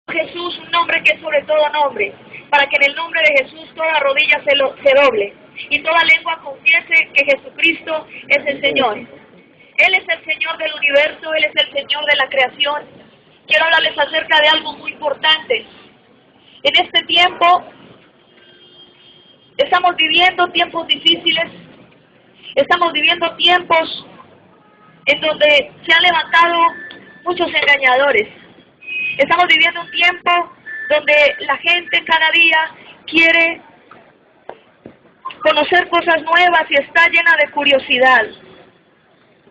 Jesús, un nombre que es sobre todo nombre, para que en el nombre de Jesús toda rodilla se doble y toda lengua confiese que Jesucristo es el Señor. Él es el Señor del universo, Él es el Señor de la creación. Quiero hablarles acerca de algo muy importante. En este tiempo estamos viviendo tiempos difíciles, estamos viviendo tiempos en donde se han levantado muchos engañadores. Estamos viviendo un tiempo donde la gente cada día quiere conocer cosas nuevas y está llena de curiosidad.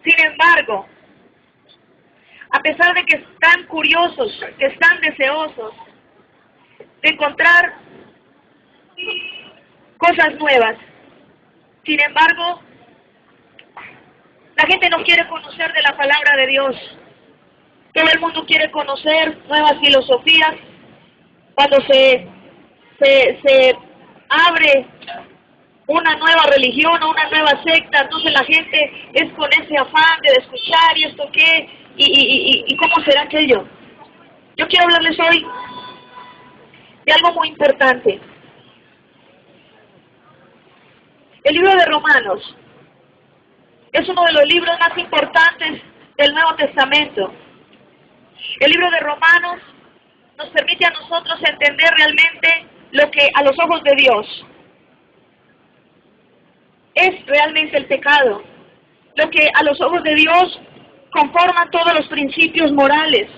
Sin embargo, a pesar de que están curiosos, que están deseosos de encontrar cosas nuevas, sin embargo, la gente no quiere conocer de la palabra de Dios. Todo el mundo quiere conocer nuevas filosofías. Cuando se abre una nueva religión o una nueva secta, entonces la gente es con ese afán de escuchar y esto qué, y cómo será aquello. Yo quiero hablarles hoy de algo muy importante. El libro de Romanos es uno de los libros más importantes del Nuevo Testamento. El libro de Romanos nos permite a nosotros entender realmente lo que a los ojos de Dios es realmente el pecado, lo que a los ojos de Dios conforma todos los principios morales,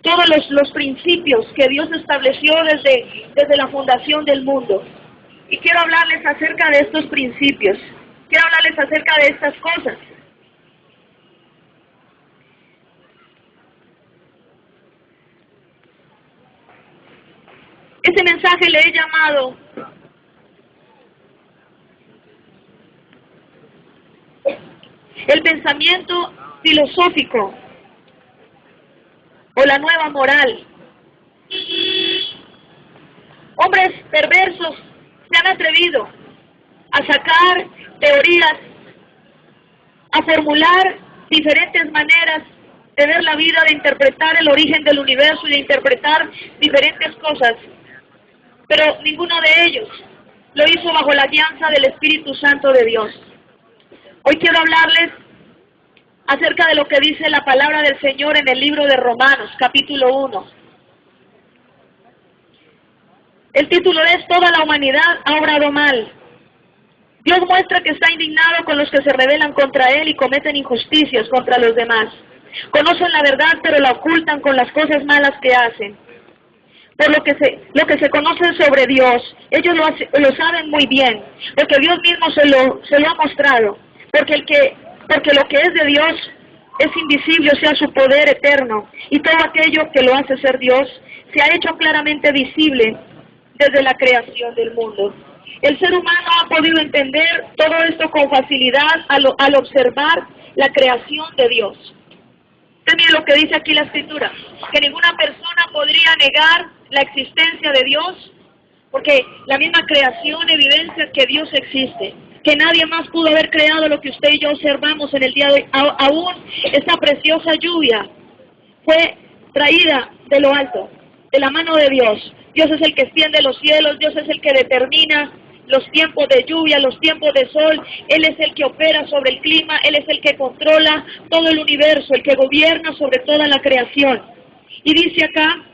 todos los principios que Dios estableció desde la fundación del mundo. Y quiero hablarles acerca de estos principios, quiero hablarles acerca de estas cosas. Ese mensaje le he llamado el pensamiento filosófico o la nueva moral. Hombres perversos se han atrevido a sacar teorías, a formular diferentes maneras de ver la vida, de interpretar el origen del universo y de interpretar diferentes cosas. Pero ninguno de ellos lo hizo bajo la guianza del Espíritu Santo de Dios. Hoy quiero hablarles acerca de lo que dice la palabra del Señor en el libro de Romanos, capítulo 1. El título es Toda la humanidad ha obrado mal. Dios muestra que está indignado con los que se rebelan contra Él y cometen injusticias contra los demás. Conocen la verdad, pero la ocultan con las cosas malas que hacen. Por lo que se conoce sobre Dios, ellos lo saben muy bien, porque Dios mismo se lo ha mostrado, porque lo que es de Dios es invisible, o sea, su poder eterno, y todo aquello que lo hace ser Dios se ha hecho claramente visible desde la creación del mundo. El ser humano ha podido entender todo esto con facilidad al observar la creación de Dios. Usted mire lo que dice aquí la Escritura, que ninguna persona podría negar la existencia de Dios, porque la misma creación evidencia que Dios existe, que nadie más pudo haber creado lo que usted y yo observamos en el día de hoy. Aún esta preciosa lluvia fue traída de lo alto, de la mano de Dios. Dios es el que extiende los cielos, Dios es el que determina los tiempos de lluvia, los tiempos de sol. Él es el que opera sobre el clima, Él es el que controla todo el universo, el que gobierna sobre toda la creación. Y dice acá,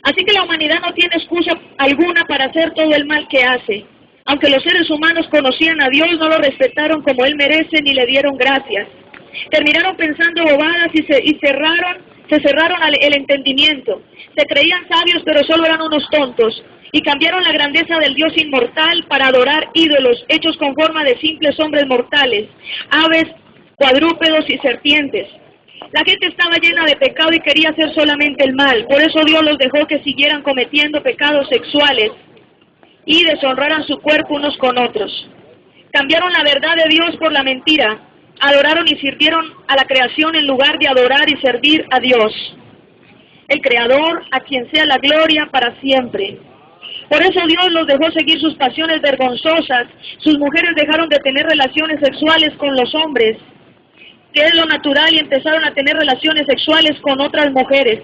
así que la humanidad no tiene excusa alguna para hacer todo el mal que hace. Aunque los seres humanos conocían a Dios, no lo respetaron como Él merece ni le dieron gracias. Terminaron pensando bobadas y se cerraron el entendimiento. Se creían sabios, pero solo eran unos tontos. Y cambiaron la grandeza del Dios inmortal para adorar ídolos hechos con forma de simples hombres mortales, aves, cuadrúpedos y serpientes. La gente estaba llena de pecado y quería hacer solamente el mal. Por eso Dios los dejó que siguieran cometiendo pecados sexuales y deshonraran su cuerpo unos con otros. Cambiaron la verdad de Dios por la mentira. Adoraron y sirvieron a la creación en lugar de adorar y servir a Dios, el Creador, a quien sea la gloria para siempre. Por eso Dios los dejó seguir sus pasiones vergonzosas. Sus mujeres dejaron de tener relaciones sexuales con los hombres, que es lo natural, y empezaron a tener relaciones sexuales con otras mujeres.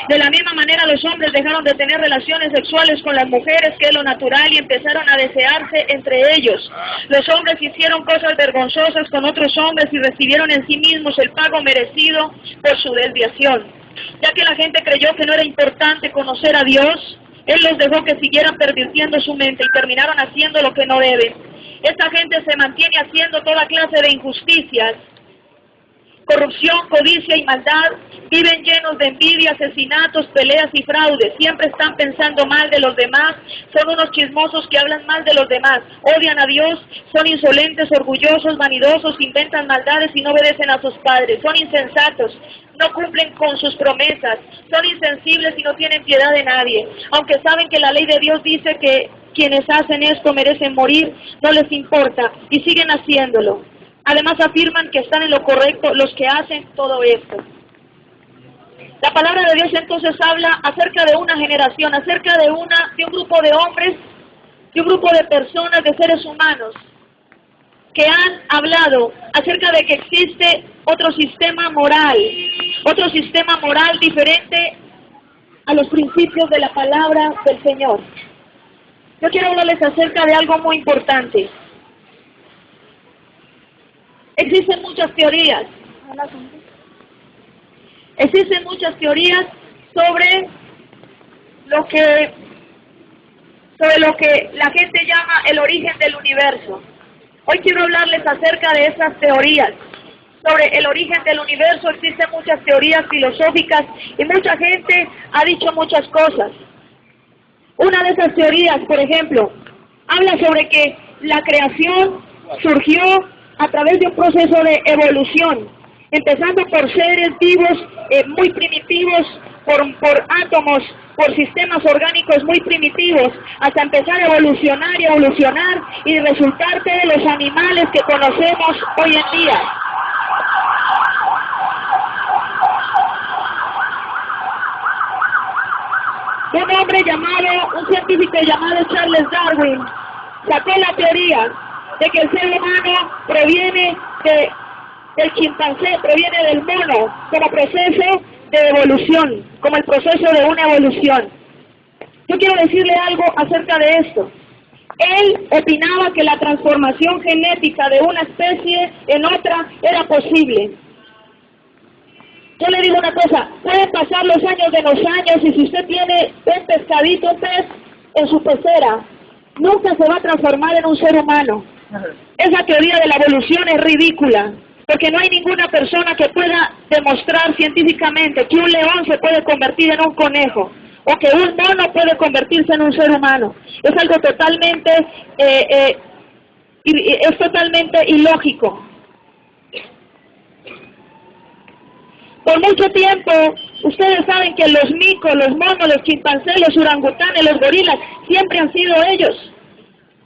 De la misma manera los hombres dejaron de tener relaciones sexuales con las mujeres, que es lo natural, y empezaron a desearse entre ellos. Los hombres hicieron cosas vergonzosas con otros hombres y recibieron en sí mismos el pago merecido por su desviación. Ya que la gente creyó que no era importante conocer a Dios, Él les dejó que siguieran pervirtiendo su mente y terminaron haciendo lo que no deben. Esta gente se mantiene haciendo toda clase de injusticias, corrupción, codicia y maldad. Viven llenos de envidia, asesinatos, peleas y fraudes. Siempre están pensando mal de los demás. Son unos chismosos que hablan mal de los demás. Odian a Dios. Son insolentes, orgullosos, vanidosos. Inventan maldades y no obedecen a sus padres. Son insensatos. No cumplen con sus promesas. Son insensibles y no tienen piedad de nadie. Aunque saben que la ley de Dios dice que quienes hacen esto merecen morir, no les importa y siguen haciéndolo. Además afirman que están en lo correcto los que hacen todo esto. La palabra de Dios entonces habla acerca de una generación, acerca de un grupo de hombres, de un grupo de personas, de seres humanos, que han hablado acerca de que existe otro sistema moral diferente a los principios de la palabra del Señor. Yo quiero hablarles acerca de algo muy importante. Existen muchas teorías. Existen muchas teorías sobre lo que la gente llama el origen del universo. Hoy quiero hablarles acerca de esas teorías. Sobre el origen del universo existen muchas teorías filosóficas y mucha gente ha dicho muchas cosas. Una de esas teorías, por ejemplo, habla sobre que la creación surgió a través de un proceso de evolución, empezando por seres vivos muy primitivos, por átomos, por sistemas orgánicos muy primitivos, hasta empezar a evolucionar y resultarte de los animales que conocemos hoy en día. Un científico llamado Charles Darwin, sacó la teoría de que el ser humano proviene del chimpancé, proviene del mono, como proceso de evolución, como el proceso de una evolución. Yo quiero decirle algo acerca de esto. Él opinaba que la transformación genética de una especie en otra era posible. Yo le digo una cosa, pueden pasar los años de los años y si usted tiene un pescadito, un pez en su pecera, nunca se va a transformar en un ser humano. Esa teoría de la evolución es ridícula, porque no hay ninguna persona que pueda demostrar científicamente que un león se puede convertir en un conejo, o que un mono puede convertirse en un ser humano. Es algo totalmente, es totalmente ilógico. Por mucho tiempo, ustedes saben que los micos, los monos, los chimpancés, los orangutanes, los gorilas, siempre han sido ellos.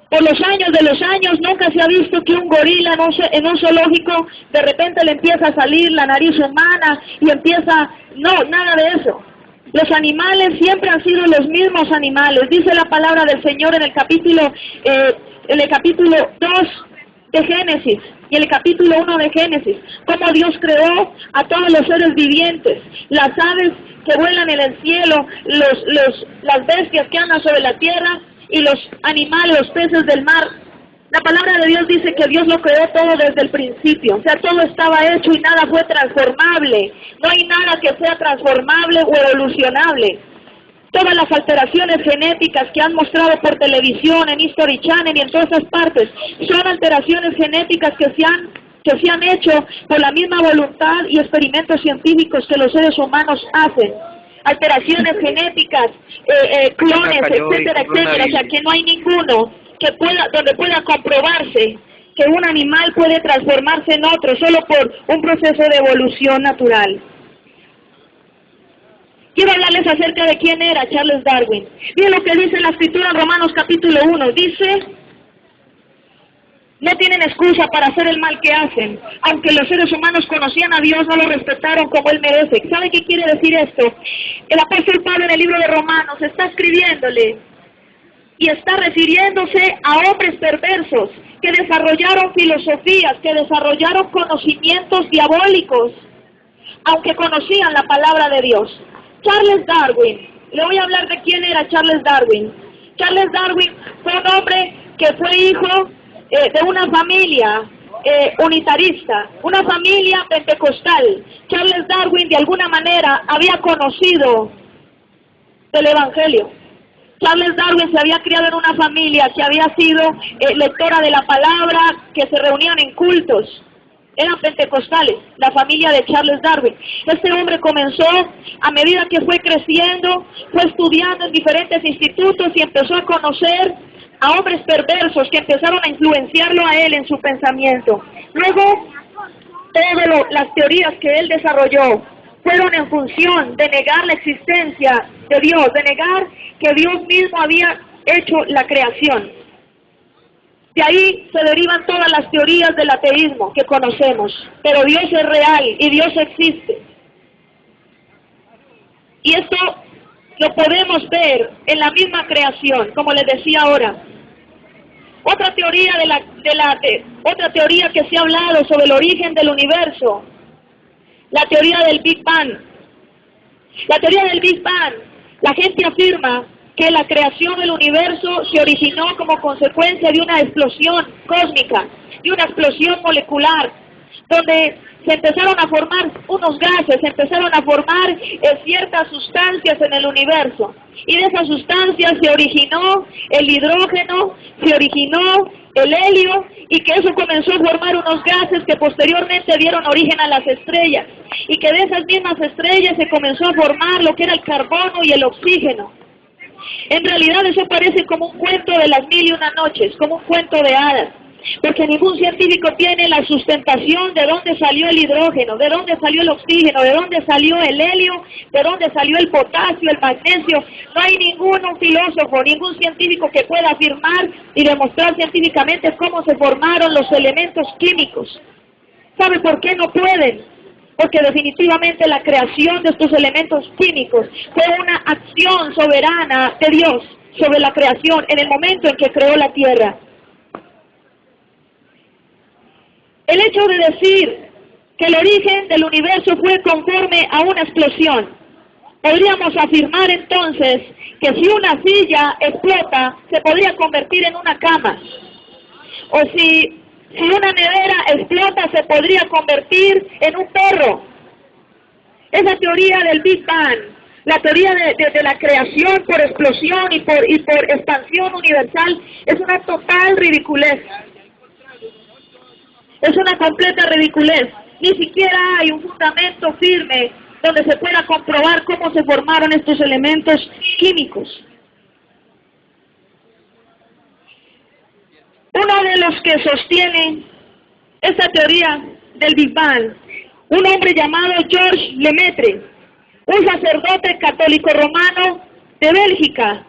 Por los años de los años, nunca se ha visto que un gorila en un zoológico, de repente le empieza a salir la nariz humana y empieza... No, nada de eso. Los animales siempre han sido los mismos animales. Dice la palabra del Señor en el capítulo 2 de Génesis y el capítulo 1 de Génesis, cómo Dios creó a todos los seres vivientes, las aves que vuelan en el cielo, las bestias que andan sobre la tierra y los animales, los peces del mar. La palabra de Dios dice que Dios lo creó todo desde el principio, o sea, todo estaba hecho y nada fue transformable. No hay nada que sea transformable o evolucionable. Todas las alteraciones genéticas que han mostrado por televisión, en History Channel y en todas esas partes, son alteraciones genéticas que se han hecho por la misma voluntad y experimentos científicos que los seres humanos hacen. Alteraciones genéticas, clones, etcétera, etcétera, o sea que no hay ninguno donde pueda comprobarse que un animal puede transformarse en otro solo por un proceso de evolución natural. Quiero hablarles acerca de quién era Charles Darwin. Miren lo que dice la Escritura en Romanos capítulo 1. Dice, no tienen excusa para hacer el mal que hacen. Aunque los seres humanos conocían a Dios, no lo respetaron como Él merece. ¿Saben qué quiere decir esto? El apóstol Pablo en el libro de Romanos está escribiéndole y está refiriéndose a hombres perversos que desarrollaron filosofías, que desarrollaron conocimientos diabólicos, aunque conocían la palabra de Dios. Charles Darwin. Le voy a hablar de quién era Charles Darwin. Charles Darwin fue un hombre que fue hijo de una familia unitarista, una familia pentecostal. Charles Darwin de alguna manera había conocido el Evangelio. Charles Darwin se había criado en una familia que había sido lectora de la palabra, que se reunían en cultos. Eran pentecostales, la familia de Charles Darwin. Este hombre comenzó, a medida que fue creciendo, fue estudiando en diferentes institutos y empezó a conocer a hombres perversos que empezaron a influenciarlo a él en su pensamiento. Luego, todas las teorías que él desarrolló fueron en función de negar la existencia de Dios, de negar que Dios mismo había hecho la creación. De ahí se derivan todas las teorías del ateísmo que conocemos. Pero Dios es real y Dios existe. Y esto lo podemos ver en la misma creación, como les decía ahora. Otra teoría otra teoría que se ha hablado sobre el origen del universo, la teoría del Big Bang. La teoría del Big Bang, la gente afirma que la creación del universo se originó como consecuencia de una explosión cósmica, de una explosión molecular, donde se empezaron a formar unos gases, se empezaron a formar ciertas sustancias en el universo. Y de esas sustancias se originó el hidrógeno, se originó el helio, y que eso comenzó a formar unos gases que posteriormente dieron origen a las estrellas. Y que de esas mismas estrellas se comenzó a formar lo que era el carbono y el oxígeno. En realidad eso parece como un cuento de las 1001 noches, como un cuento de hadas, porque ningún científico tiene la sustentación de dónde salió el hidrógeno, de dónde salió el oxígeno, de dónde salió el helio, de dónde salió el potasio, el magnesio. No hay ningún filósofo, ningún científico que pueda afirmar y demostrar científicamente cómo se formaron los elementos químicos. ¿Sabe por qué no pueden? Porque definitivamente la creación de estos elementos químicos fue una acción soberana de Dios sobre la creación en el momento en que creó la tierra. El hecho de decir que el origen del universo fue conforme a una explosión, podríamos afirmar entonces que si una silla explota, se podría convertir en una cama. O si una nevera explota, se podría convertir en un perro. Esa teoría del Big Bang, la teoría de la creación por explosión y por expansión universal, es una total ridiculez. Es una completa ridiculez. Ni siquiera hay un fundamento firme donde se pueda comprobar cómo se formaron estos elementos químicos. Uno de los que sostiene esta teoría del Big Bang, un hombre llamado Georges Lemaitre, un sacerdote católico romano de Bélgica,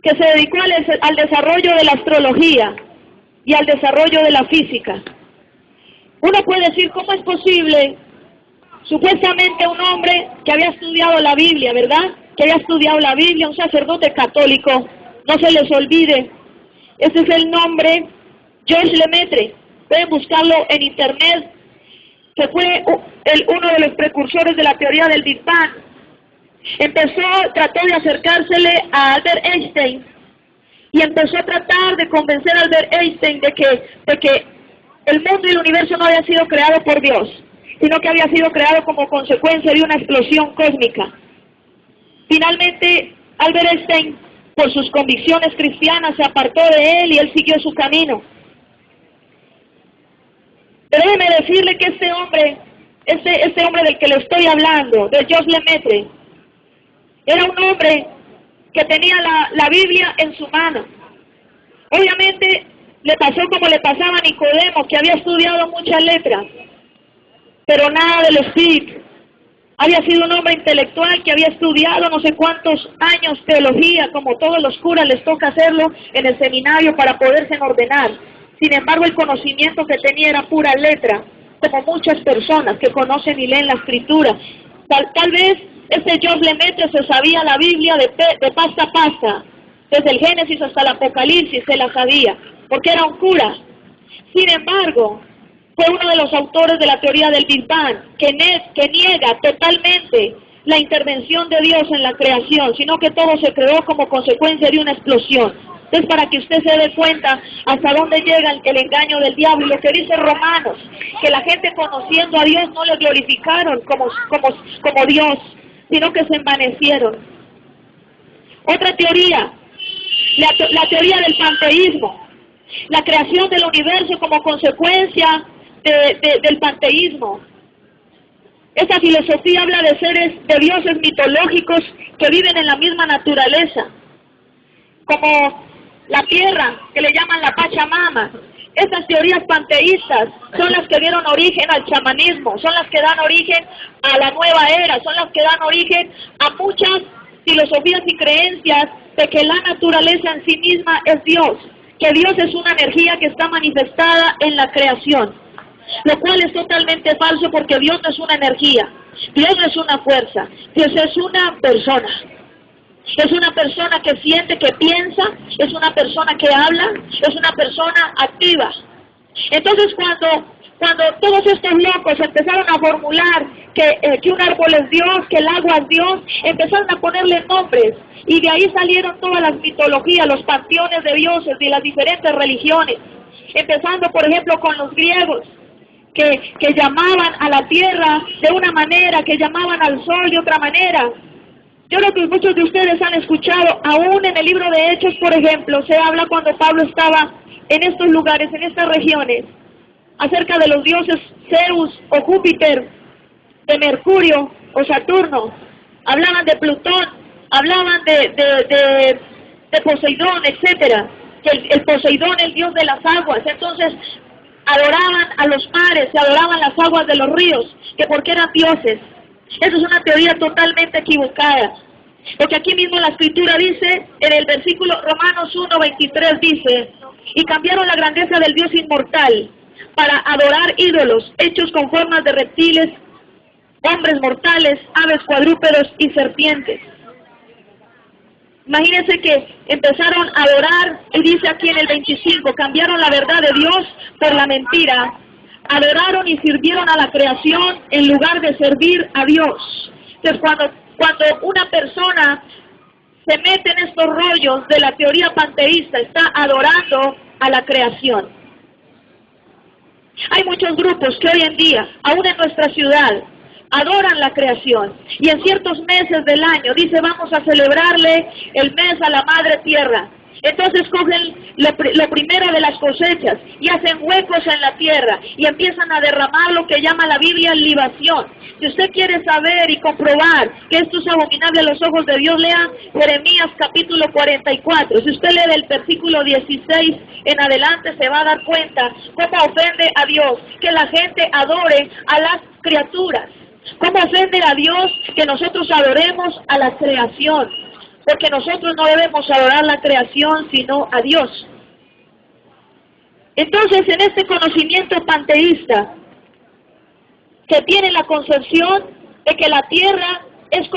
que se dedicó al desarrollo de la astrología y al desarrollo de la física. Uno puede decir, ¿cómo es posible? Supuestamente un hombre que había estudiado la Biblia, ¿verdad? Que había estudiado la Biblia, un sacerdote católico, no se les olvide. Ese es el nombre, Georges Lemaitre. Pueden buscarlo en internet, que fue uno de los precursores de la teoría del Big Bang. Trató de acercársele a Albert Einstein, y empezó a tratar de convencer a Albert Einstein de que el mundo y el universo no había sido creado por Dios, sino que había sido creado como consecuencia de una explosión cósmica. Finalmente, Albert Einstein, por sus convicciones cristianas, se apartó de él y él siguió su camino. Pero déjeme decirle que este hombre del que le estoy hablando, de Georges Lemaitre, era un hombre que tenía la Biblia en su mano. Obviamente le pasó como le pasaba a Nicodemo, que había estudiado muchas letras, pero nada del espíritu. Había sido un hombre intelectual que había estudiado no sé cuántos años teología, como todos los curas les toca hacerlo en el seminario para poderse ordenar. Sin embargo, el conocimiento que tenía era pura letra, como muchas personas que conocen y leen la escritura. Tal vez este Georges Lemaitre se sabía la Biblia de pasta a pasta, desde el Génesis hasta el Apocalipsis se la sabía, porque era un cura. Sin embargo, fue uno de los autores de la teoría del Big Bang, que niega totalmente la intervención de Dios en la creación, sino que todo se creó como consecuencia de una explosión. Entonces, para que usted se dé cuenta hasta dónde llega el engaño del diablo, y lo que dice Romanos, que la gente conociendo a Dios no le glorificaron como Dios, sino que se envanecieron. Otra teoría, la teoría del panteísmo, la creación del universo como consecuencia del panteísmo. Esta filosofía habla de seres, de dioses mitológicos que viven en la misma naturaleza, como la tierra, que le llaman la Pachamama. Estas teorías panteístas son las que dieron origen al chamanismo, son las que dan origen a la nueva era, son las que dan origen a muchas filosofías y creencias de que la naturaleza en sí misma es Dios, que Dios es una energía que está manifestada en la creación, lo cual es totalmente falso, porque Dios no es una energía, Dios no es una fuerza, Dios es una persona. Es una persona que siente, que piensa, es una persona que habla, es una persona activa. Entonces cuando todos estos locos empezaron a formular que un árbol es Dios, que el agua es Dios, empezaron a ponerle nombres, y de ahí salieron todas las mitologías, los panteones de dioses de las diferentes religiones, empezando por ejemplo con los griegos, que llamaban a la tierra de una manera, que llamaban al sol de otra manera. Yo creo que muchos de ustedes han escuchado, aún en el libro de Hechos, por ejemplo, se habla cuando Pablo estaba en estos lugares, en estas regiones, acerca de los dioses Zeus o Júpiter, de Mercurio o Saturno. Hablaban de Plutón, hablaban de Poseidón, etcétera. Que el Poseidón, el dios de las aguas. Entonces adoraban a los mares, se adoraban las aguas de los ríos, que porque eran dioses. Eso es una teoría totalmente equivocada, porque aquí mismo la escritura dice, en el versículo Romanos 1:23 dice, y cambiaron la grandeza del Dios inmortal para adorar ídolos hechos con formas de reptiles, hombres mortales, aves, cuadrúpedos y serpientes. Imagínense que empezaron a adorar, y dice aquí en el 25, cambiaron la verdad de Dios por la mentira. Adoraron y sirvieron a la creación en lugar de servir a Dios. Entonces, cuando una persona se mete en estos rollos de la teoría panteísta, está adorando a la creación. Hay muchos grupos que hoy en día, aún en nuestra ciudad, adoran la creación, y en ciertos meses del año dice, vamos a celebrarle el mes a la Madre Tierra. Entonces cogen lo primero de las cosechas y hacen huecos en la tierra y empiezan a derramar lo que llama la Biblia libación. Si usted quiere saber y comprobar que esto es abominable a los ojos de Dios, lea Jeremías capítulo 44. Si usted lee del versículo 16 en adelante, se va a dar cuenta cómo ofende a Dios que la gente adore a las criaturas. Cómo ofende a Dios que nosotros adoremos a la creación. Porque nosotros no debemos adorar la creación, sino a Dios. Entonces, en este conocimiento panteísta, se tiene la concepción de que la tierra es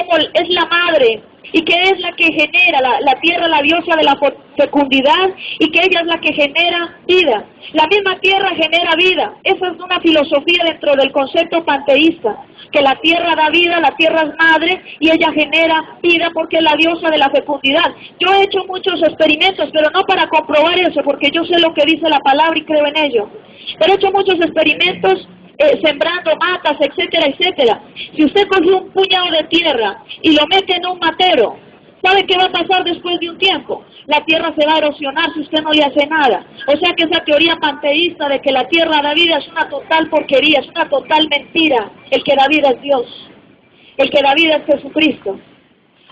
la madre, y que es la que genera, la tierra, la diosa de la fecundidad, y que ella es la que genera vida. La misma tierra genera vida. Esa es una filosofía dentro del concepto panteísta, que la tierra da vida, la tierra es madre, y ella genera vida porque es la diosa de la fecundidad. Yo he hecho muchos experimentos, pero no para comprobar eso, porque yo sé lo que dice la palabra y creo en ello. Pero he hecho muchos experimentos sembrando matas, etcétera, etcétera. Si usted coge un puñado de tierra y lo mete en un matero, ¿sabe qué va a pasar después de un tiempo? La tierra se va a erosionar si usted no le hace nada. O sea que esa teoría panteísta de que la tierra da vida es una total porquería, es una total mentira. El que da vida es Dios. El que da vida es Jesucristo.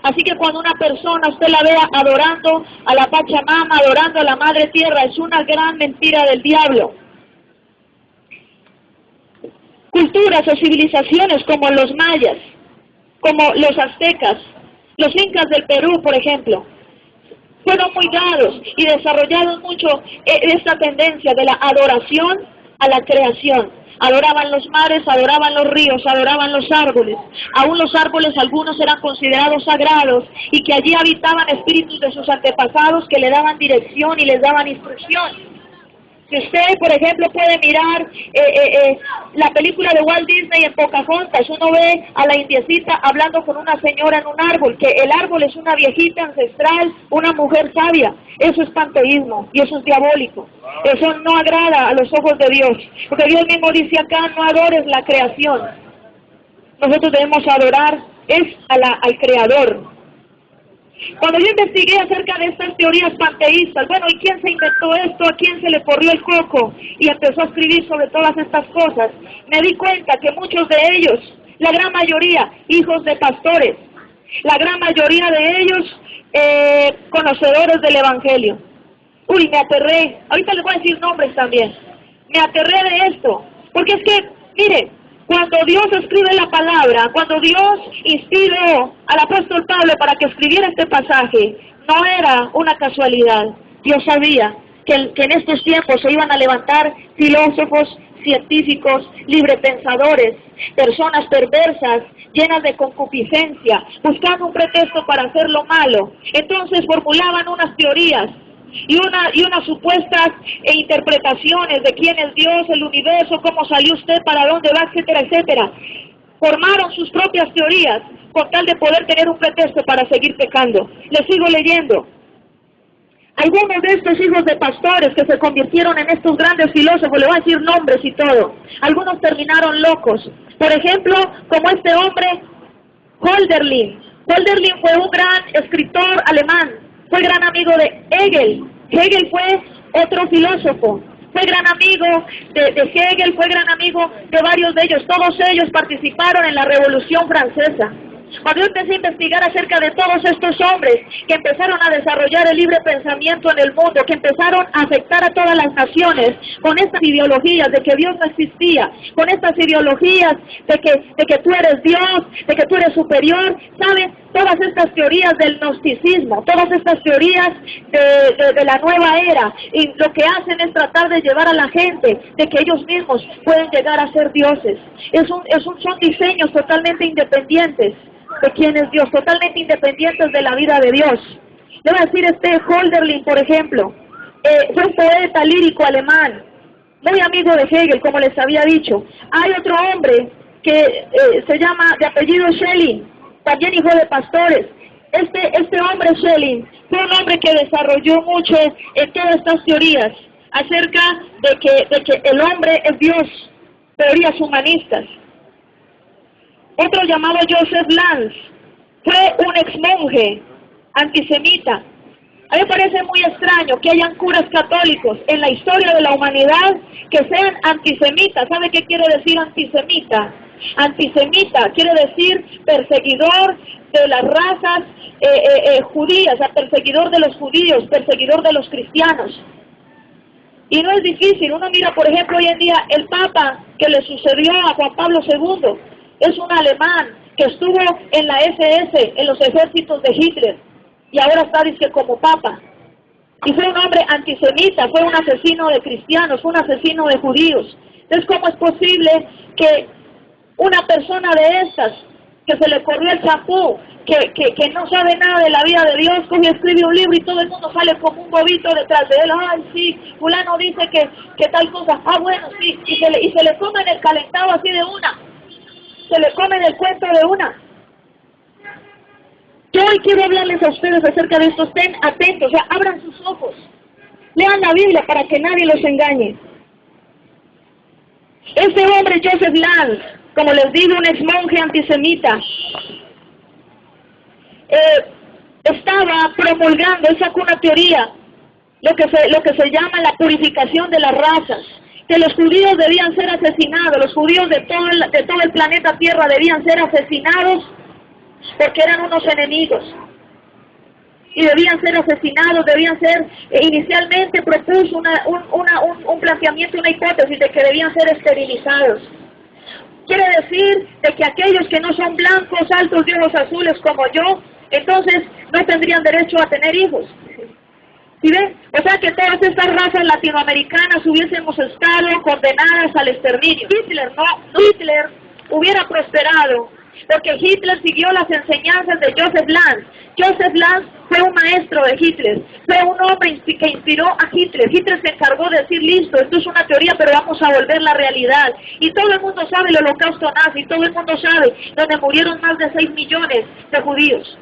Así que cuando una persona usted la vea adorando a la Pachamama, adorando a la Madre Tierra, es una gran mentira del diablo. Culturas o civilizaciones como los mayas, como los aztecas, los incas del Perú, por ejemplo, fueron muy dados y desarrollaron mucho esta tendencia de la adoración a la creación. Adoraban los mares, adoraban los ríos, adoraban los árboles. Aún los árboles, algunos eran considerados sagrados, y que allí habitaban espíritus de sus antepasados que le daban dirección y les daban instrucción. Si usted, por ejemplo, puede mirar la película de Walt Disney en Pocahontas, uno ve a la indiecita hablando con una señora en un árbol, que el árbol es una viejita ancestral, una mujer sabia. Eso es panteísmo y eso es diabólico. Eso no agrada a los ojos de Dios, porque Dios mismo dice acá, no adores la creación. Nosotros debemos adorar al Creador. Cuando yo investigué acerca de estas teorías panteístas, bueno, ¿y quién se inventó esto? ¿A quién se le corrió el coco? Y empezó a escribir sobre todas estas cosas. Me di cuenta que muchos de ellos, la gran mayoría, hijos de pastores, la gran mayoría de ellos, conocedores del Evangelio. Uy, me aterré. Ahorita les voy a decir nombres también. Me aterré de esto. Porque es que, mire, cuando Dios escribe la palabra, cuando Dios inspiró al apóstol Pablo para que escribiera este pasaje, no era una casualidad. Dios sabía que en estos tiempos se iban a levantar filósofos, científicos, librepensadores, personas perversas, llenas de concupiscencia, buscando un pretexto para hacer lo malo. Entonces formulaban unas teorías y unas supuestas interpretaciones de quién es Dios, el universo, cómo salió usted, para dónde va, etcétera, etcétera. Formaron sus propias teorías con tal de poder tener un pretexto para seguir pecando. Les sigo leyendo. Algunos de estos hijos de pastores que se convirtieron en estos grandes filósofos, le voy a decir nombres y todo, algunos terminaron locos. Por ejemplo, como este hombre, Hölderlin. Hölderlin fue un gran escritor alemán, fue gran amigo de Hegel. Hegel fue otro filósofo, fue gran amigo de Hegel, fue gran amigo de varios de ellos. Todos ellos participaron en la Revolución Francesa. Cuando yo empecé a investigar acerca de todos estos hombres que empezaron a desarrollar el libre pensamiento en el mundo, que empezaron a afectar a todas las naciones con estas ideologías de que Dios no existía, con estas ideologías de que tú eres Dios, de que tú eres superior, ¿saben? Todas estas teorías del gnosticismo, todas estas teorías de la nueva era, y lo que hacen es tratar de llevar a la gente de que ellos mismos pueden llegar a ser dioses. Son diseños totalmente independientes de quién es Dios, totalmente independientes de la vida de Dios. Le voy a decir Hölderlin, por ejemplo, fue un poeta lírico alemán, muy amigo de Hegel, como les había dicho. Hay otro hombre que se llama, de apellido Schelling, también hijo de pastores. Este hombre Schelling fue un hombre que desarrolló mucho en todas estas teorías acerca de que el hombre es Dios, teorías humanistas. Otro llamado Joseph Lanz fue un exmonje antisemita. A mí me parece muy extraño que hayan curas católicos en la historia de la humanidad que sean antisemitas. ¿Sabe qué quiere decir antisemita? Antisemita quiere decir perseguidor de las razas judías, o sea, perseguidor de los judíos, perseguidor de los cristianos. Y no es difícil. Uno mira, por ejemplo, hoy en día el Papa que le sucedió a Juan Pablo II. Es un alemán que estuvo en la SS, en los ejércitos de Hitler, y ahora está, dice, como papa. Y fue un hombre antisemita, fue un asesino de cristianos, fue un asesino de judíos. Entonces, ¿cómo es posible que una persona de estas, que se le corrió el champú, que no sabe nada de la vida de Dios, coge y escribe un libro y todo el mundo sale como un bobito detrás de él? Ay, sí, fulano dice que tal cosa, ah, bueno, sí, y se le comen el calentado así de una. Se le comen el cuento de una. Yo hoy quiero hablarles a ustedes acerca de esto. Estén atentos, o sea, abran sus ojos. Lean la Biblia para que nadie los engañe. Este hombre, Joseph Lanz, como les digo, un exmonje antisemita, estaba promulgando, él sacó una teoría, lo que se llama la purificación de las razas, que los judíos debían ser asesinados, los judíos de todo el planeta Tierra debían ser asesinados porque eran unos enemigos. Y debían ser asesinados, debían ser, inicialmente propuso un planteamiento, una hipótesis de que debían ser esterilizados. Quiere decir de que aquellos que no son blancos, altos, de ojos azules como yo, entonces no tendrían derecho a tener hijos. ¿Sí ven? O sea que todas estas razas latinoamericanas hubiésemos estado condenadas al exterminio. Hitler hubiera prosperado porque Hitler siguió las enseñanzas de Joseph Lanz. Joseph Lanz fue un maestro de Hitler, fue un hombre que inspiró a Hitler. Hitler se encargó de decir, listo, esto es una teoría, pero vamos a volver la realidad. Y todo el mundo sabe el holocausto nazi, todo el mundo sabe donde murieron más de 6 millones de judíos.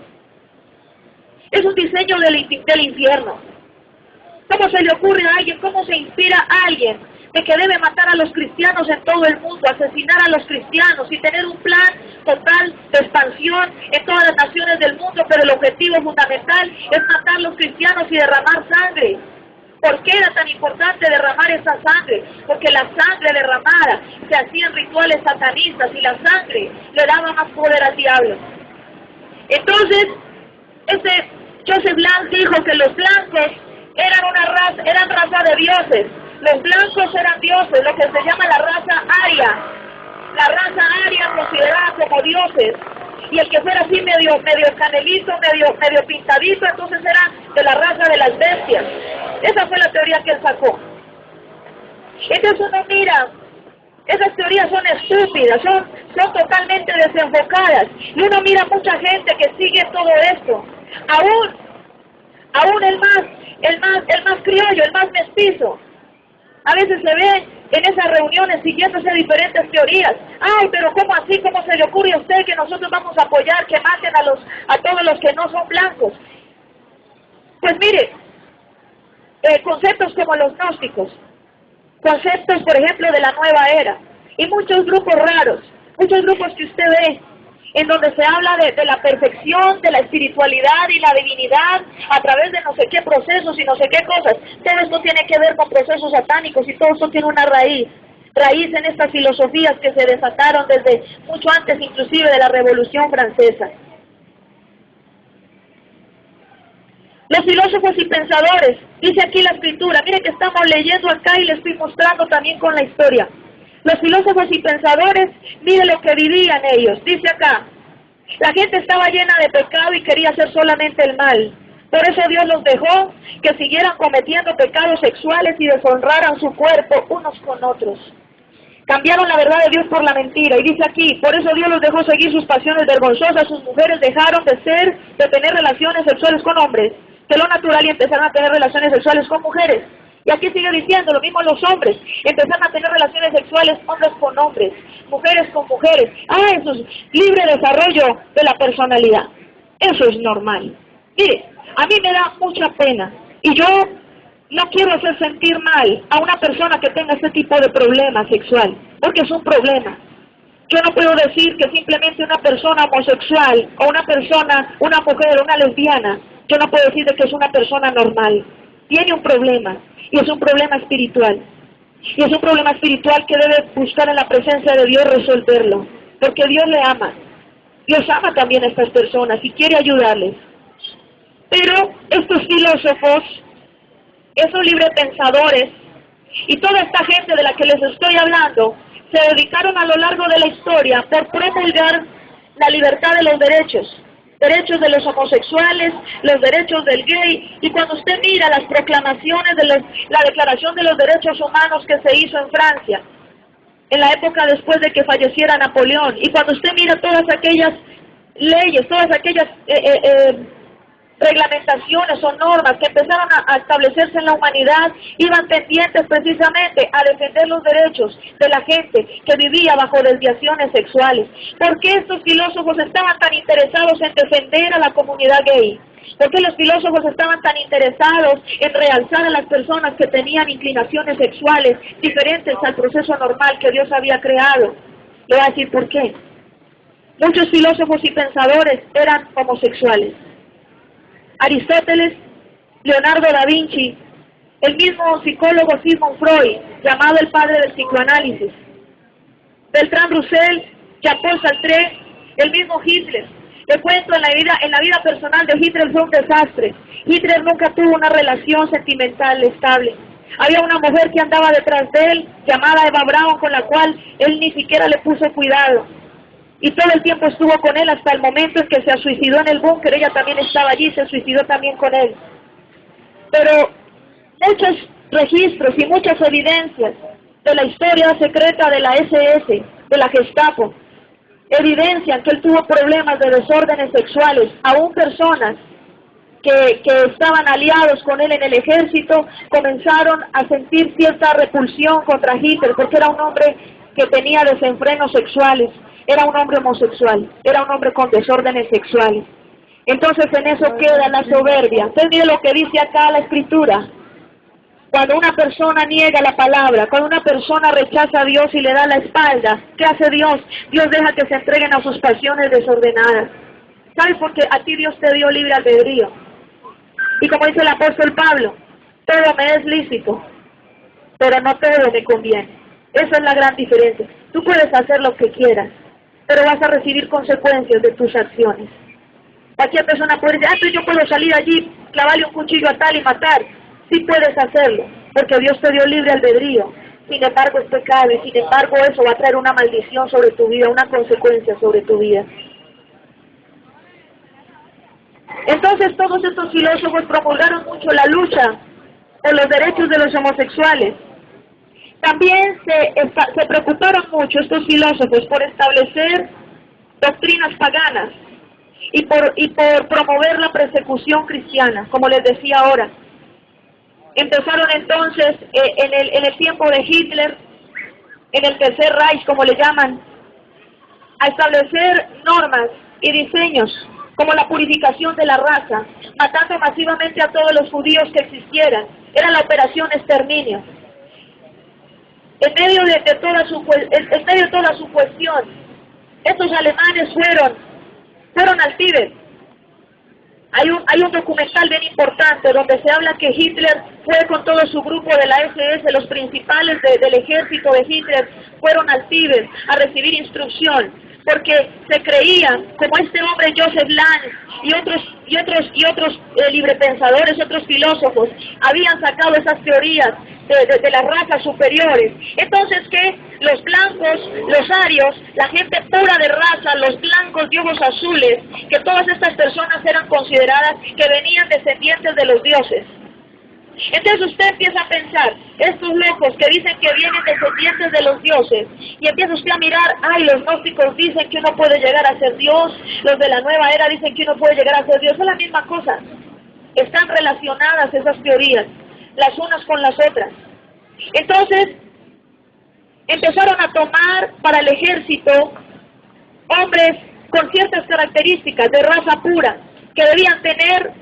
Es un diseño del infierno. ¿Cómo se le ocurre a alguien, cómo se inspira a alguien de que debe matar a los cristianos en todo el mundo, asesinar a los cristianos y tener un plan total de expansión en todas las naciones del mundo, pero el objetivo fundamental es matar a los cristianos y derramar sangre? ¿Por qué era tan importante derramar esa sangre? Porque la sangre derramada se hacían rituales satanistas y la sangre le daba más poder al diablo. Entonces, Joseph Lanz dijo que los blancos eran raza de dioses. Los blancos eran dioses, lo que se llama la raza aria. La raza aria considerada como dioses. Y el que fuera así medio canelito, medio pintadito, entonces era de la raza de las bestias. Esa fue la teoría que él sacó. Entonces uno mira, esas teorías son estúpidas, son totalmente desenfocadas. Y uno mira mucha gente que sigue todo esto. Aún el más criollo, el más mestizo. A veces se ve en esas reuniones siguiéndose diferentes teorías. Ay, pero ¿cómo así? ¿Cómo se le ocurre a usted que nosotros vamos a apoyar que maten a todos los que no son blancos? Pues mire, conceptos como los gnósticos, conceptos, por ejemplo, de la nueva era, y muchos grupos raros, muchos grupos que usted ve, en donde se habla de la perfección, de la espiritualidad y la divinidad a través de no sé qué procesos y no sé qué cosas. Todo esto tiene que ver con procesos satánicos y todo esto tiene una raíz en estas filosofías que se desataron desde mucho antes inclusive de la Revolución Francesa. Los filósofos y pensadores, dice aquí la escritura, mire que estamos leyendo acá y le estoy mostrando también con la historia. Los filósofos y pensadores, mire lo que vivían ellos. Dice acá, la gente estaba llena de pecado y quería hacer solamente el mal. Por eso Dios los dejó que siguieran cometiendo pecados sexuales y deshonraran su cuerpo unos con otros. Cambiaron la verdad de Dios por la mentira. Y dice aquí, por eso Dios los dejó seguir sus pasiones vergonzosas. Sus mujeres dejaron de tener relaciones sexuales con hombres, de lo natural, y empezaron a tener relaciones sexuales con mujeres. Y aquí sigue diciendo, lo mismo los hombres, empezaron a tener relaciones sexuales hombres con hombres, mujeres con mujeres. Eso es libre desarrollo de la personalidad. Eso es normal. Mire, a mí me da mucha pena y yo no quiero hacer sentir mal a una persona que tenga este tipo de problema sexual, porque es un problema. Yo no puedo decir que simplemente una persona homosexual o una mujer, una lesbiana, yo no puedo decir de que es una persona normal. Tiene un problema, y es un problema espiritual. Y es un problema espiritual que debe buscar en la presencia de Dios resolverlo, porque Dios le ama. Dios ama también a estas personas y quiere ayudarles. Pero estos filósofos, esos librepensadores y toda esta gente de la que les estoy hablando, se dedicaron a lo largo de la historia por promulgar la libertad de los derechos de los homosexuales, los derechos del gay. Y cuando usted mira las proclamaciones de la Declaración de los Derechos Humanos que se hizo en Francia, en la época después de que falleciera Napoleón, y cuando usted mira todas aquellas leyes, todas aquellas reglamentaciones o normas que empezaron a establecerse en la humanidad, iban tendientes precisamente a defender los derechos de la gente que vivía bajo desviaciones sexuales. ¿Por qué estos filósofos estaban tan interesados en defender a la comunidad gay? ¿Por qué los filósofos estaban tan interesados en realzar a las personas que tenían inclinaciones sexuales diferentes al proceso normal que Dios había creado? Le voy a decir por qué. Muchos filósofos y pensadores eran homosexuales. Aristóteles, Leonardo da Vinci, el mismo psicólogo Sigmund Freud, llamado el padre del psicoanálisis, Bertrand Russell, Jean-Paul Sartre, el mismo Hitler. Le cuento, en la vida personal de Hitler fue un desastre. Hitler nunca tuvo una relación sentimental estable. Había una mujer que andaba detrás de él, llamada Eva Braun, con la cual él ni siquiera le puso cuidado. Y todo el tiempo estuvo con él hasta el momento en que se suicidó en el búnker. Ella también estaba allí, se suicidó también con él. Pero muchos registros y muchas evidencias de la historia secreta de la SS, de la Gestapo, evidencian que él tuvo problemas de desórdenes sexuales. Aún personas que estaban aliados con él en el ejército comenzaron a sentir cierta repulsión contra Hitler, porque era un hombre que tenía desenfrenos sexuales, era un hombre homosexual, era un hombre con desórdenes sexuales. Entonces en eso queda la soberbia. Usted mire lo que dice acá la Escritura. Cuando una persona niega la palabra, cuando una persona rechaza a Dios y le da la espalda, ¿qué hace Dios? Dios deja que se entreguen a sus pasiones desordenadas. ¿Sabes? Porque a ti Dios te dio libre albedrío. Y como dice el apóstol Pablo, todo me es lícito, pero no todo me conviene. Esa es la gran diferencia. Tú puedes hacer lo que quieras, pero vas a recibir consecuencias de tus acciones. Cualquier persona puede decir, pero yo puedo salir allí, clavarle un cuchillo a tal y matar. Sí puedes hacerlo, porque Dios te dio libre albedrío. Sin embargo, es pecado, y sin embargo eso va a traer una maldición sobre tu vida, una consecuencia sobre tu vida. Entonces todos estos filósofos promulgaron mucho la lucha por los derechos de los homosexuales. También se preocuparon mucho estos filósofos por establecer doctrinas paganas y por promover la persecución cristiana, como les decía ahora. Empezaron entonces en el tiempo de Hitler, en el Tercer Reich, como le llaman, a establecer normas y diseños como la purificación de la raza, matando masivamente a todos los judíos que existieran. Era la operación exterminio. En medio de toda su cuestión, estos alemanes fueron al Tíbet. Hay un documental bien importante donde se habla que Hitler fue con todo su grupo de la SS, los principales del ejército de Hitler fueron al Tíbet a recibir instrucción, porque se creían, como este hombre Joseph Lanz y otros librepensadores, otros filósofos, habían sacado esas teorías de las razas superiores. Entonces que los blancos, los arios, la gente pura de raza, los blancos de ojos azules, que todas estas personas eran consideradas que venían descendientes de los dioses. Entonces usted empieza a pensar, estos locos que dicen que vienen descendientes de los dioses, y empieza usted a mirar, los gnósticos dicen que uno puede llegar a ser Dios, los de la nueva era dicen que uno puede llegar a ser Dios, es la misma cosa. Están relacionadas esas teorías, las unas con las otras. Entonces, empezaron a tomar para el ejército hombres con ciertas características de raza pura, que debían tener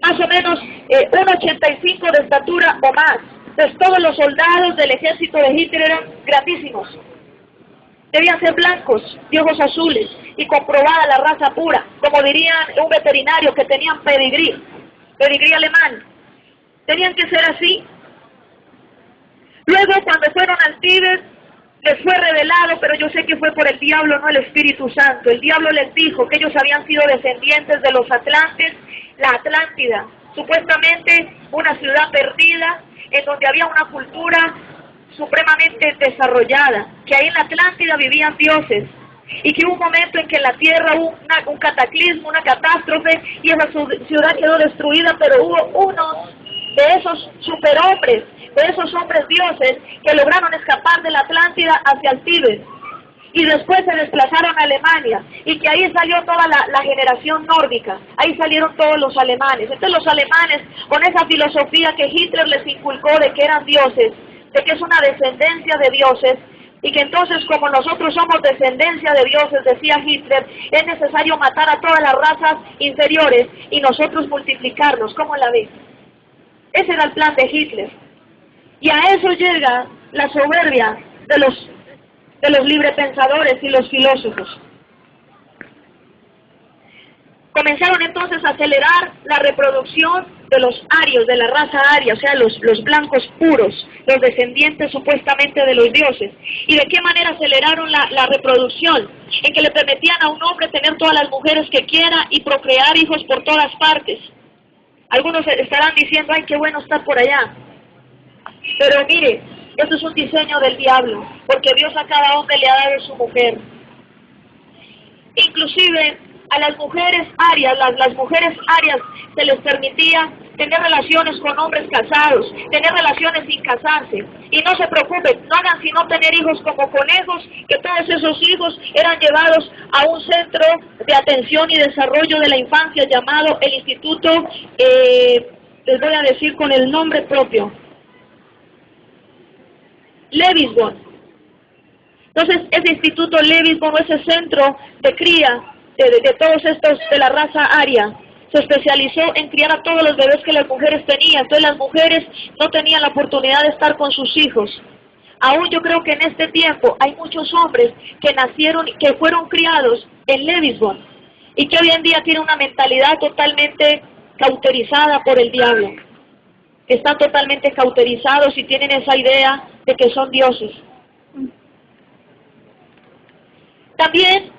más o menos 1,85 de estatura o más. Entonces todos los soldados del ejército de Hitler eran grandísimos. Debían ser blancos, de ojos azules y comprobada la raza pura, como dirían un veterinario, que tenían pedigrí alemán. Tenían que ser así. Luego, cuando fueron al Tíbet, les fue revelado, pero yo sé que fue por el diablo, no el Espíritu Santo. El diablo les dijo que ellos habían sido descendientes de los atlantes, la Atlántida, supuestamente una ciudad perdida, en donde había una cultura supremamente desarrollada, que ahí en la Atlántida vivían dioses, y que hubo un momento en que en la tierra hubo un cataclismo, una catástrofe, y esa ciudad quedó destruida, pero hubo unos de esos superhombres, de esos hombres dioses, que lograron escapar de la Atlántida hacia el Tíbet, y después se desplazaron a Alemania, y que ahí salió toda la generación nórdica, ahí salieron todos los alemanes. Entonces los alemanes, con esa filosofía que Hitler les inculcó de que eran dioses, de que es una descendencia de dioses, y que entonces como nosotros somos descendencia de dioses, decía Hitler, es necesario matar a todas las razas inferiores y nosotros multiplicarnos. ¿Cómo la ves? Ese era el plan de Hitler. Y a eso llega la soberbia de los librepensadores y los filósofos. Comenzaron entonces a acelerar la reproducción de los arios, de la raza aria, o sea, los blancos puros, los descendientes supuestamente de los dioses. ¿Y de qué manera aceleraron la reproducción? En que le permitían a un hombre tener todas las mujeres que quiera y procrear hijos por todas partes. Algunos estarán diciendo, ¡ay, qué bueno estar por allá! Pero mire, esto es un diseño del diablo, porque Dios a cada hombre le ha dado su mujer. Inclusive a las mujeres arias, las mujeres arias se les permitía tener relaciones con hombres casados, tener relaciones sin casarse. Y no se preocupen, no hagan sino tener hijos como conejos, que todos esos hijos eran llevados a un centro de atención y desarrollo de la infancia llamado el Instituto, les voy a decir con el nombre propio, Lewisbone. Entonces, ese Instituto Lewisbone, ese centro de cría de todos estos de la raza aria, se especializó en criar a todos los bebés que las mujeres tenían. Entonces las mujeres no tenían la oportunidad de estar con sus hijos. Aún yo creo que en este tiempo hay muchos hombres que nacieron, que fueron criados en Lewisbone y que hoy en día tienen una mentalidad totalmente cauterizada por el diablo, que están totalmente cauterizados y tienen esa idea de que son dioses. También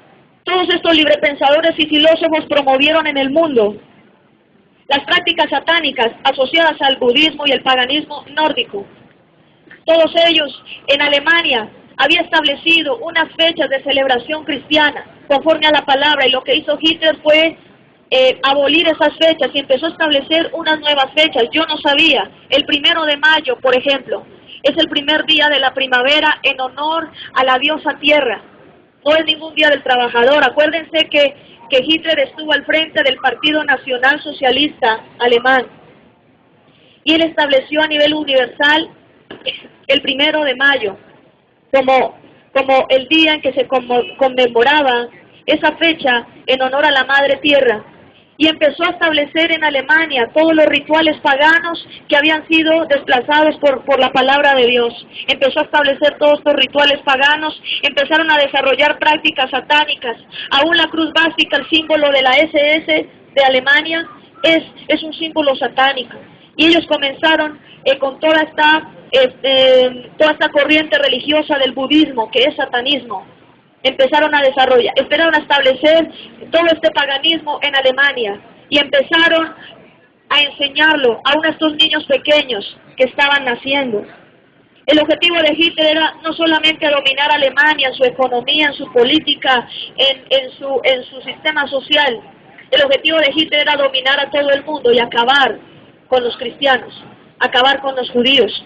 todos estos librepensadores y filósofos promovieron en el mundo las prácticas satánicas asociadas al budismo y el paganismo nórdico. Todos ellos en Alemania habían establecido unas fechas de celebración cristiana conforme a la palabra, y lo que hizo Hitler fue abolir esas fechas y empezó a establecer unas nuevas fechas. Yo no sabía, el 1 de mayo, por ejemplo, es el primer día de la primavera en honor a la diosa tierra. No es ningún día del trabajador. Acuérdense que Hitler estuvo al frente del Partido Nacional Socialista Alemán. Y él estableció a nivel universal el 1 de mayo como el día en que se conmemoraba esa fecha en honor a la Madre Tierra. Y empezó a establecer en Alemania todos los rituales paganos que habían sido desplazados por la palabra de Dios. Empezó a establecer todos estos rituales paganos, empezaron a desarrollar prácticas satánicas. Aún la cruz básica, el símbolo de la SS de Alemania, es un símbolo satánico. Y ellos comenzaron con toda esta corriente religiosa del budismo, que es satanismo. Empezaron a desarrollar, empezaron a establecer todo este paganismo en Alemania y empezaron a enseñarlo a estos niños pequeños que estaban naciendo. El objetivo de Hitler era no solamente dominar a Alemania en su economía, en su política, en su sistema social. El objetivo de Hitler era dominar a todo el mundo y acabar con los cristianos, acabar con los judíos.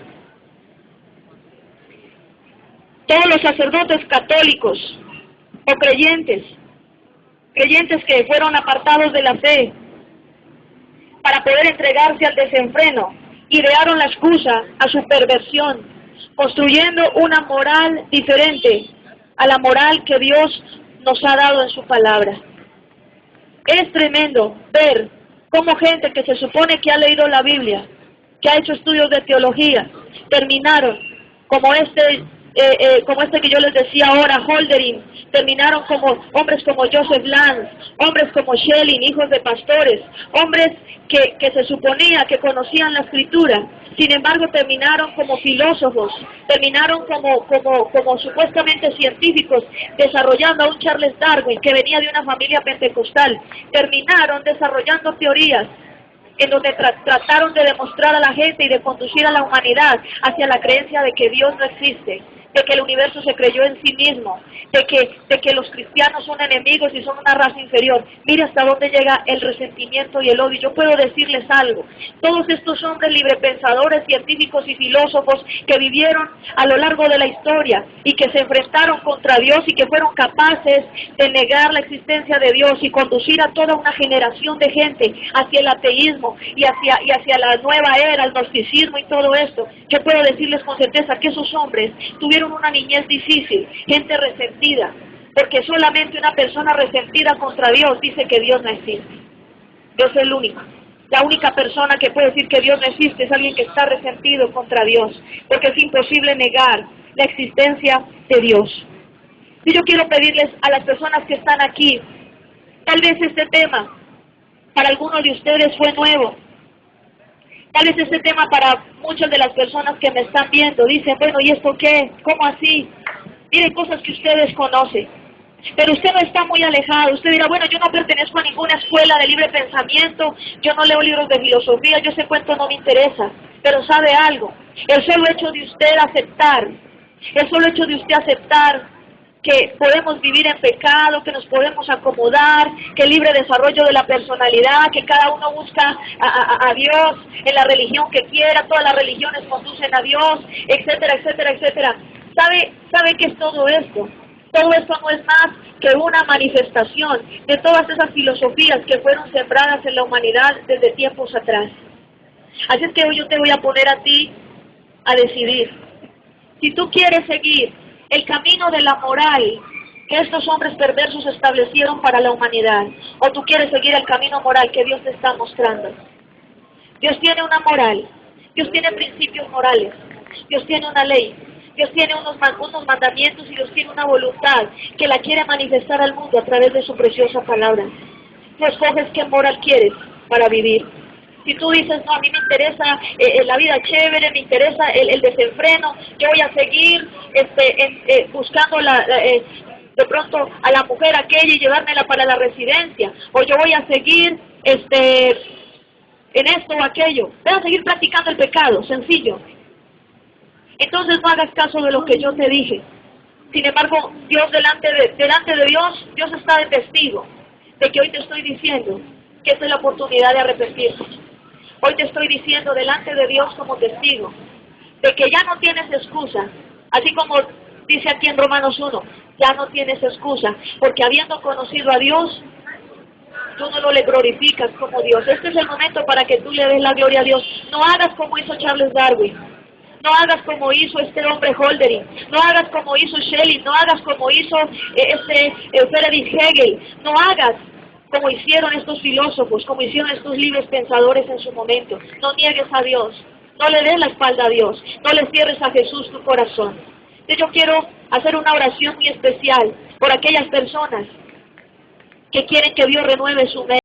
Todos los sacerdotes católicos o creyentes que fueron apartados de la fe para poder entregarse al desenfreno, idearon la excusa a su perversión, construyendo una moral diferente a la moral que Dios nos ha dado en su palabra. Es tremendo ver cómo gente que se supone que ha leído la Biblia, que ha hecho estudios de teología, terminaron como este que yo les decía ahora, Holderlin, terminaron como hombres como Joseph Lance, hombres como Schelling, hijos de pastores, hombres que se suponía que conocían la escritura, sin embargo terminaron como filósofos, terminaron como supuestamente científicos, desarrollando a un Charles Darwin que venía de una familia pentecostal, terminaron desarrollando teorías en donde trataron de demostrar a la gente y de conducir a la humanidad hacia la creencia de que Dios no existe, de que el universo se creyó en sí mismo, de que los cristianos son enemigos y son una raza inferior. Mire hasta dónde llega el resentimiento y el odio. Yo puedo decirles algo, todos estos hombres librepensadores, científicos y filósofos que vivieron a lo largo de la historia y que se enfrentaron contra Dios y que fueron capaces de negar la existencia de Dios y conducir a toda una generación de gente hacia el ateísmo y hacia la nueva era, el gnosticismo y todo esto, yo puedo decirles con certeza que esos hombres tuvieron una niñez difícil, gente resentida, porque solamente una persona resentida contra Dios dice que Dios no existe. Dios es el único. La única persona que puede decir que Dios no existe es alguien que está resentido contra Dios, porque es imposible negar la existencia de Dios. Y yo quiero pedirles a las personas que están aquí, tal vez este tema para algunos de ustedes fue nuevo. Tal vez este tema para muchas de las personas que me están viendo dicen, bueno, ¿y esto qué? ¿Cómo así? Miren, cosas que ustedes conocen. Pero usted no está muy alejado. Usted dirá, bueno, yo no pertenezco a ninguna escuela de libre pensamiento, yo no leo libros de filosofía, yo ese cuento no me interesa. Pero ¿sabe algo? El solo hecho de usted aceptar que podemos vivir en pecado, que nos podemos acomodar, que el libre desarrollo de la personalidad, que cada uno busca a Dios en la religión que quiera, todas las religiones conducen a Dios, etcétera, etcétera, etcétera. ¿Sabe qué es todo esto? Todo esto no es más que una manifestación de todas esas filosofías que fueron sembradas en la humanidad desde tiempos atrás. Así es que hoy yo te voy a poner a ti a decidir. Si tú quieres seguir el camino de la moral que estos hombres perversos establecieron para la humanidad, o tú quieres seguir el camino moral que Dios te está mostrando. Dios tiene una moral, Dios tiene principios morales, Dios tiene una ley, Dios tiene unos mandamientos y Dios tiene una voluntad que la quiere manifestar al mundo a través de su preciosa palabra. Tú escoges qué moral quieres para vivir. Si tú dices, no, a mí me interesa la vida chévere, me interesa el desenfreno, yo voy a seguir buscando de pronto a la mujer aquella y llevármela para la residencia, o yo voy a seguir en esto o aquello, voy a seguir practicando el pecado, sencillo. Entonces no hagas caso de lo que yo te dije. Sin embargo, Dios delante de Dios, Dios está de testigo de que hoy te estoy diciendo que esta es la oportunidad de arrepentirte. Hoy te estoy diciendo delante de Dios como testigo de que ya no tienes excusa, así como dice aquí en Romanos 1, ya no tienes excusa, porque habiendo conocido a Dios, tú no le glorificas como Dios. Este es el momento para que tú le des la gloria a Dios. No hagas como hizo Charles Darwin, no hagas como hizo este hombre Holderlin, no hagas como hizo Schelling, no hagas como hizo Friedrich Hegel, no hagas como hicieron estos filósofos, como hicieron estos libres pensadores en su momento. No niegues a Dios, no le des la espalda a Dios, no le cierres a Jesús tu corazón. Yo quiero hacer una oración muy especial por aquellas personas que quieren que Dios renueve su mente.